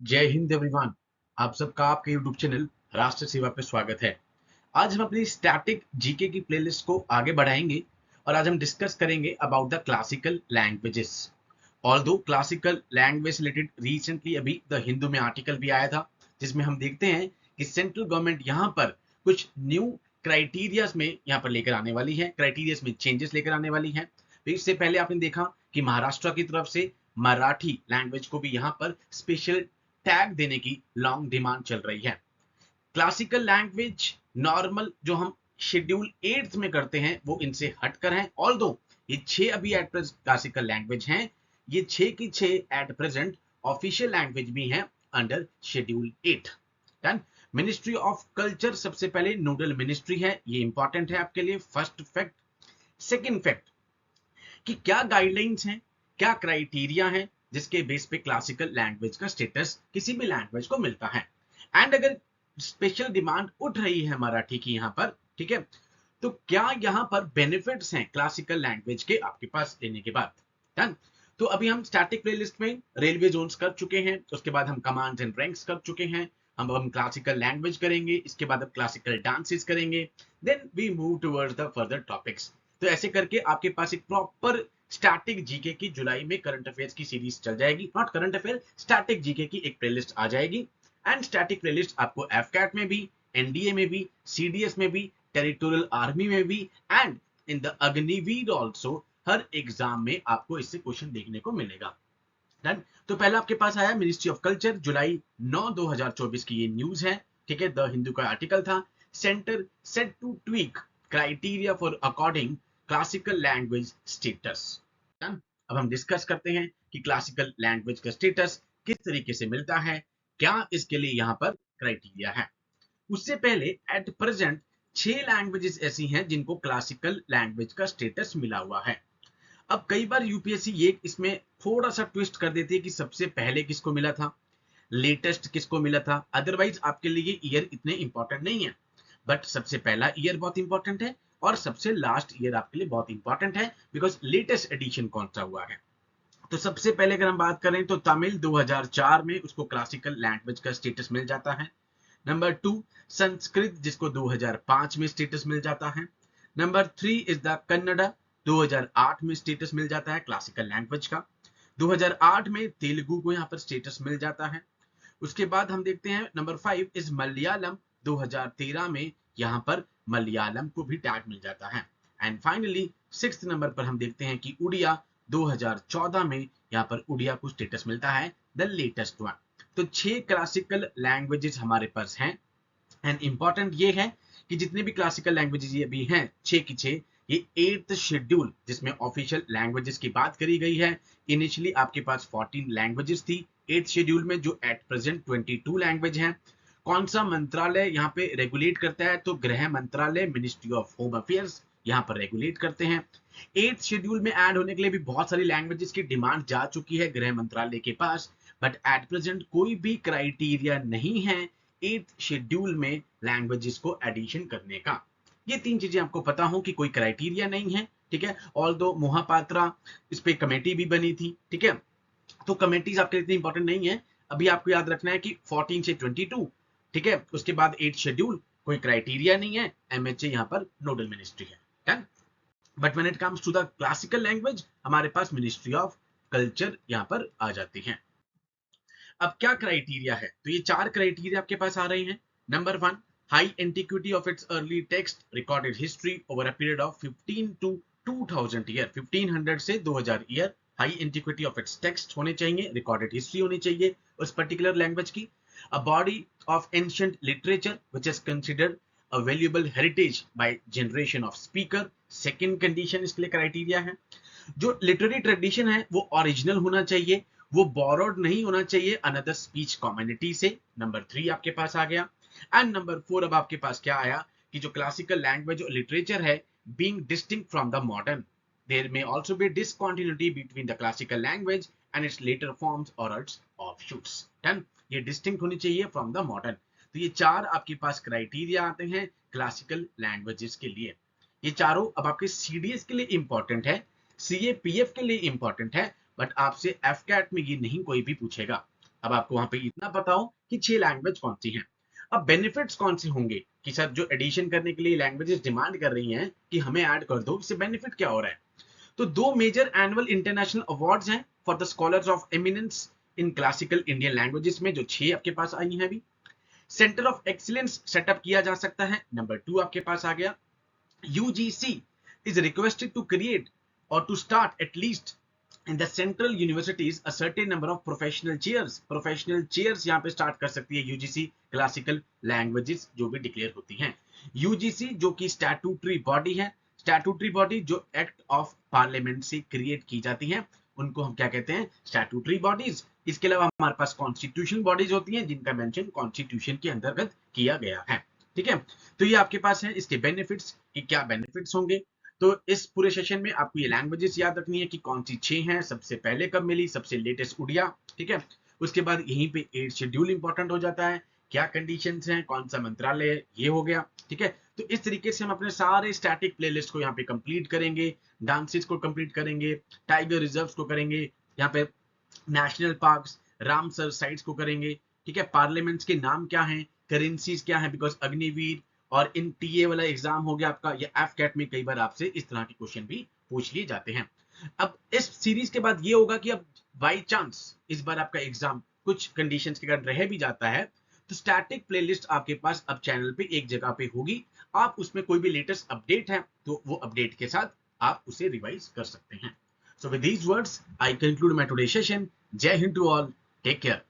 जय हिंद एवरीवन। आप सबका आपके YouTube चैनल राष्ट्र सेवा पे स्वागत है। आज हम अपनी स्टैटिक जीके की प्लेलिस्ट को आगे बढ़ाएंगे और आज हम डिस्कस करेंगे about the classical languages. Although classical language related recently अभी द हिंदू में आर्टिकल भी आया था, जिसमें हम देखते हैं कि सेंट्रल गवर्नमेंट यहाँ पर कुछ न्यू क्राइटेरियाज में यहाँ पर लेकर आने वाली है, क्राइटेरियाज में चेंजेस लेकर आने वाली है। तो इससे पहले आपने देखा कि महाराष्ट्र की तरफ से मराठी लैंग्वेज को भी यहाँ पर स्पेशल टैग देने की लॉन्ग डिमांड चल रही है। क्लासिकल लैंग्वेज नॉर्मल जो हम शेड्यूल 8 में करते हैं वो इनसे हटकर हैं। ऑल्दो ये 6 अभी एट प्रेजेंट क्लासिकल लैंग्वेज हैं, ये 6 की 6 एट प्रेजेंट ऑफिशियल लैंग्वेज भी हैं under schedule 8। Done. Ministry of culture सबसे पहले नोडल मिनिस्ट्री है, ये इंपॉर्टेंट है आपके लिए। First fact. सेकंड फैक्ट कि क्या गाइडलाइंस हैं, क्या क्राइटेरिया है जिसके बेस पे क्लासिकल लैंग्वेज का स्टेटस किसी भी लैंग्वेज को मिलता है। एंड अगर स्पेशल डिमांड उठ रही है मराठी की यहाँ पर, ठीक है, तो क्या यहाँ पर बेनिफिट्स हैं क्लासिकल लैंग्वेज के आपके पास लेने के बाद। डन। तो अभी हम स्टैटिक प्लेलिस्ट में रेलवे जोन्स कर चुके हैं, उसके बाद हम कमांड्स एंड रैंक्स कर चुके हैं, हम क्लासिकल लैंग्वेज करेंगे, इसके बाद हम क्लासिकल डांसेस करेंगे, then we move towards the further topics. तो ऐसे करके आपके पास एक प्रॉपर स्टैटिक जीके की जुलाई में करंट अफेयर्स की सीरीज चल जाएगी। Not current affair, static GK की एक प्लेलिस्ट आ जाएगी। एंड स्टैटिक प्लेलिस्ट आपको एफकैट में भी, एनडीए में भी, सीडीएस में भी, टेरिटोरियल आर्मी में भी and in the Agniveer also her exam में आपको इससे क्वेश्चन देखने को मिलेगा। डन। तो पहला आपके पास आया मिनिस्ट्री ऑफ कल्चर, जुलाई 9 2024 की ये न्यूज है, ठीक है। द हिंदू का आर्टिकल था, centre set to tweak criteria for according classical language status. Done. अब हम डिस्कस करते हैं कि क्लासिकल लैंग्वेज का स्टेटस किस तरीके से मिलता है, क्या इसके लिए यहाँ पर क्राइटेरिया है। उससे पहले एट प्रेजेंट 6 लैंग्वेजेस ऐसी हैं जिनको क्लासिकल लैंग्वेज का स्टेटस मिला हुआ है। अब कई बार यूपीएससी ये इसमें थोड़ा सा ट्विस्ट कर देती है कि सबसे पहले किसको मिला था, लेटेस्ट किसको मिला था। अदरवाइज आपके लिए ये ईयर इतने इंपॉर्टेंट नहीं है, बट सबसे पहला ईयर बहुत इंपॉर्टेंट है और सबसे लास्ट ईयर आपके लिए बहुत इंपॉर्टेंट है, बिकॉज लेटेस्ट एडिशन कौन सा हुआ है। तो सबसे पहले अगर हम बात करें तो तमिल 2004 में उसको क्लासिकल लैंग्वेज का स्टेटस मिल जाता है। नंबर 2 संस्कृत, जिसको 2005 में स्टेटस मिल जाता है। नंबर 3 इज द कन्नड़ा, 2008 में स्टेटस मिल जाता है क्लासिकल लैंग्वेज का। 2008 में तेलुगु को यहाँ पर स्टेटस मिल जाता है। उसके बाद हम देखते हैं नंबर 5 इज मलयालम, 2013 में यहाँ पर मलयालम को भी टैग मिल जाता है। एंड फाइनली 6th नंबर पर हम देखते हैं कि उड़िया, 2014 में यहाँ पर उड़िया को स्टेटस मिलता है, द लेटेस्ट वन। तो 6 क्लासिकल लैंग्वेजेस हमारे पास हैं। एंड इंपॉर्टेंट ये है कि जितने भी क्लासिकल लैंग्वेजेस ये भी हैं 6 की 6, ये 8th शेड्यूल जिसमें ऑफिशियल लैंग्वेजेस की बात करी गई है। इनिशियली आपके पास 14 लैंग्वेजेस थी 8th शेड्यूल में, जो एट प्रेजेंट 22 लैंग्वेज हैं। कौन सा मंत्रालय यहाँ पे रेगुलेट करता है, तो गृह मंत्रालय, मिनिस्ट्री ऑफ होम अफेयर्स यहाँ पर रेगुलेट करते हैं। 8th शेड्यूल में ऐड होने के लिए भी बहुत सारी लैंग्वेजेस की डिमांड जा चुकी है गृह मंत्रालय के पास, बट एट प्रेजेंट कोई भी क्राइटेरिया नहीं है 8th शेड्यूल में लैंग्वेजेस को एडिशन करने का। ये 3 चीजें आपको पता हो कि कोई क्राइटेरिया नहीं है, ठीक है। ऑल्दो मोहापात्रा इस पे कमेटी भी बनी थी, ठीक है। तो कमेटीज आपके लिए इतनी इंपॉर्टेंट नहीं है। अभी आपको याद रखना है कि 14 से 22, ठीक है, उसके बाद 8 शेड्यूल, कोई क्राइटेरिया नहीं है, एमएचए यहाँ पर नोडल मिनिस्ट्री है। Done. But when it comes to the classical language हमारे पास मिनिस्ट्री ऑफ कल्चर यहाँ पर आ जाती है। अब क्या क्राइटेरिया है, तो ये 4 क्राइटेरिया आपके पास आ रहे हैं। Number 1, high antiquity of its early text recorded history over a period of 15 to 2000 year, 1500 से 2000 year high antiquity of its text होने चाहिए, रिकॉर्डेड हिस्ट्री होनी चाहिए उस पर्टिकुलर लैंग्वेज की। A body of ancient literature which is considered a valuable heritage by generation of speaker, second condition इसके लिए criteria है। जो लिटरेरी ट्रेडिशन है वो ओरिजिनल होना चाहिए, वो बोरोड नहीं होना चाहिए अनदर स्पीच कम्युनिटी से। नंबर 3 आपके पास आ गया। एंड नंबर 4 अब आपके पास क्या आया कि जो क्लासिकल लैंग्वेज और लिटरेचर है being distinct from the modern, there may also be discontinuity between the classical language and its later forms और इट्स ऑफशूट्स। डन। ये डिस्टिंक्ट होनी चाहिए फ्रॉम द मॉडर्न। तो ये 4 आपके पास क्राइटेरिया आते हैं क्लासिकल लैंग्वेजेस के लिए। ये चारों अब आपके सीडीएस के लिए इंपॉर्टेंट है, सीएपीएफ के लिए इंपॉर्टेंट है, बट आपसे एफकैट में ये नहीं कोई भी पूछेगा। अब आपको वहां पे इतना पता हो कि 6 लैंग्वेज कौन सी हैं। अब बेनिफिट्स कौन से होंगे कि सर जो एडिशन करने के लिए लैंग्वेजेस डिमांड कर रही हैं कि हमें ऐड कर दो, इससे बेनिफिट क्या हो रहा है। तो 2 मेजर एनुअल इंटरनेशनल अवार्ड्स हैं for the scholars of eminence in classical Indian languages में, जो 6 आपके पास आई हैं अभी। सेंटर ऑफ एक्सीलेंस सेटअप किया जा सकता है, नंबर 2 आपके पास आ गया। UGC is requested to create or to start at least in the central universities a certain number of professional chairs यहाँ पे स्टार्ट कर सकती है UGC क्लासिकल लैंग्वेजेस जो भी डिक्लेयर होती हैं। UGC जो कि स्टैट्यूटरी बॉडी है, स्टैट्यूटरी बॉडी जो एक्ट ऑफ पार्लियामेंट से क्रिएट की जाती हैं, उनको हम क्या कहते हैं, स्टैट्यूटरी बॉडीज। इसके अलावा हमारे पास कॉन्स्टिट्यूशन बॉडीज होती हैं जिनका मेंशन कॉन्स्टिट्यूशन के अंतर्गत किया गया है। ठीक है, तो ये आपके पास है इसके बेनिफिट्स कि क्या बेनिफिट्स होंगे। तो इस पूरे सेशन में आपको ये लैंग्वेजेस याद रखनी है कि कौन सी 6 हैं, सबसे पहले कब मिली, सबसे लेटेस्ट उड़िया। ठीक है, उसके बाद यहीं पे 8 शेड्यूल इंपॉर्टेंट हो जाता है, क्या कंडीशंस हैं, कौन सा मंत्रालय है, ये हो गया। ठीक है, तो इस तरीके से हम अपने सारे स्टैटिक प्लेलिस्ट को यहाँ पे कंप्लीट करेंगे, डांसेस को कंप्लीट करेंगे, टाइगर रिजर्व्स को करेंगे, यहाँ पे नेशनल पार्क्स, रामसर साइट्स को करेंगे। ठीक है, पार्लियामेंट्स के नाम क्या हैं, करेंसीज क्या है, बिकॉज अग्निवीर और इन टीए वाला एग्जाम हो गया आपका, या एफ कैट में कई बार आपसे इस तरह के क्वेश्चन भी पूछ लिए जाते हैं। अब इस सीरीज के बाद ये होगा कि अब बाई चांस इस बार आपका एग्जाम कुछ कंडीशंस के कारण रह भी जाता है, तो स्टैटिक प्लेलिस्ट आपके पास अब चैनल पे एक जगह पे होगी, आप उसमें कोई भी लेटेस्ट अपडेट है तो वो अपडेट के साथ आप उसे रिवाइज कर सकते हैं। So with these words, I conclude my today's session. Jai Hind to all. Take care.